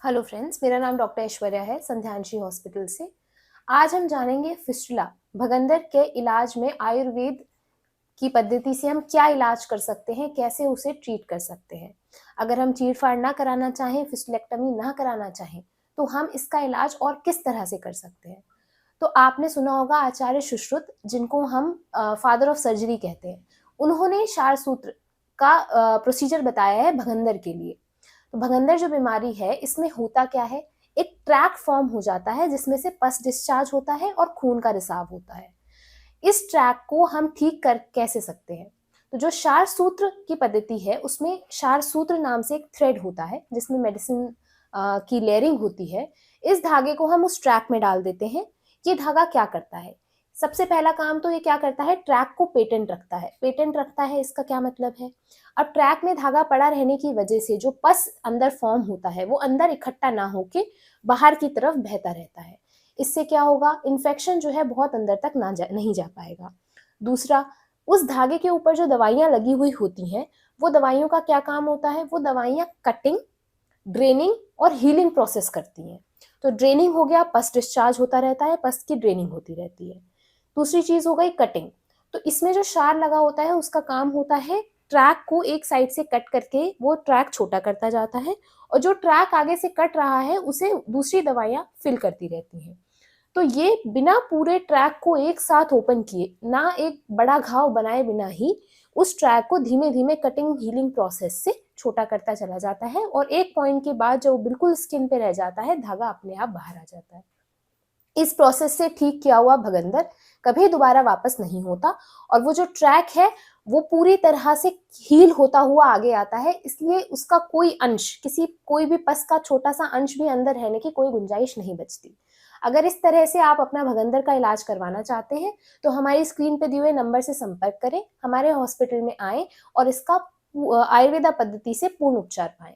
Hello friends, मेरा नाम doctor Aishwarya है संध्यांशी हॉस्पिटल से। आज हम जानेंगे फिस्टुला भगंदर के इलाज में आयुर्वेद की पद्धति से हम क्या इलाज कर सकते हैं, कैसे उसे ट्रीट कर सकते हैं। अगर हम चीर-फाड़ ना कराना चाहें, फिस्टुलेक्टमी ना कराना चाहें, तो हम इसका इलाज और किस तरह से कर सकते हैं। तो आपने सुना होगा आचार्य सुश्रुत, जिनको हम फादर ऑफ सर्जरी कहते हैं। उन्होंने क्षार सूत्र का प्रोसीजर बताया है भगंदर के लिए। तो भगंदर जो बीमारी है, इसमें होता क्या है, एक ट्रैक फॉर्म हो जाता है जिसमें से पस डिस्चार्ज होता है और खून का रिसाव होता है। इस ट्रैक को हम ठीक कर कैसे सकते हैं? तो जो क्षार सूत्र की पद्धति है, उसमें क्षार सूत्र नाम से एक थ्रेड होता है जिसमें मेडिसिन की लेयरिंग होती है। इस धागे को हम उस ट्रैक में डाल देते हैं। ये धागा क्या करता है? सबसे पहला काम तो ये क्या करता है, ट्रैक को पेटेंट रखता है। पेटेंट रखता है, इसका क्या मतलब है? अब ट्रैक में धागा पड़ा रहने की वजह से जो पस अंदर फॉर्म होता है, वो अंदर इकट्ठा ना होके बाहर की तरफ बहता रहता है। इससे क्या होगा, इन्फेक्शन जो है बहुत अंदर तक नहीं जा पाएगा। दूसरा, उस धागे के ऊपर जो दवाइयाँ लगी हुई होती हैं, वो दवाइयों का क्या काम होता है, वो दवाइयाँ कटिंग, ड्रेनिंग और हीलिंग प्रोसेस करती हैं। तो ड्रेनिंग हो गया, पस डिस्चार्ज होता रहता है, पस की ड्रेनिंग होती रहती है। दूसरी चीज़ हो गई कटिंग। तो इसमें जो क्षार लगा होता है, उसका काम होता है ट्रैक को एक साइड से कट करके वो ट्रैक छोटा करता जाता है, और जो ट्रैक आगे से कट रहा है, उसे दूसरी दवाइयाँ फिल करती रहती हैं। तो ये बिना पूरे ट्रैक को एक साथ ओपन किए, ना एक बड़ा घाव बनाए बिना ही उस ट्रैक को धीमे-धीमे कटिंग हीलिंग प्रोसेस से छोटा करता चला जाता है, और एक पॉइंट के बाद जब वो बिल्कुल स्किन पे रह जाता है, धागा अपने आप बाहर आ जाता है। इस प्रोसेस से ठीक किया हुआ भगंदर कभी दोबारा वापस नहीं होता, और वो जो ट्रैक है, वो पूरी तरह से हील होता हुआ आगे आता है। इसलिए उसका कोई अंश, कोई भी पस का छोटा-सा अंश भी अंदर रहने की कोई गुंजाइश नहीं बचती। अगर इस तरह से आप अपना भगंदर का इलाज करवाना चाहते हैं, तो हमारी स्क्रीन पे दिए हुए नंबर से संपर्क करें, हमारे हॉस्पिटल में आएँ और इसका आयुर्वेदा पद्धति से पूर्ण उपचार पाएँ।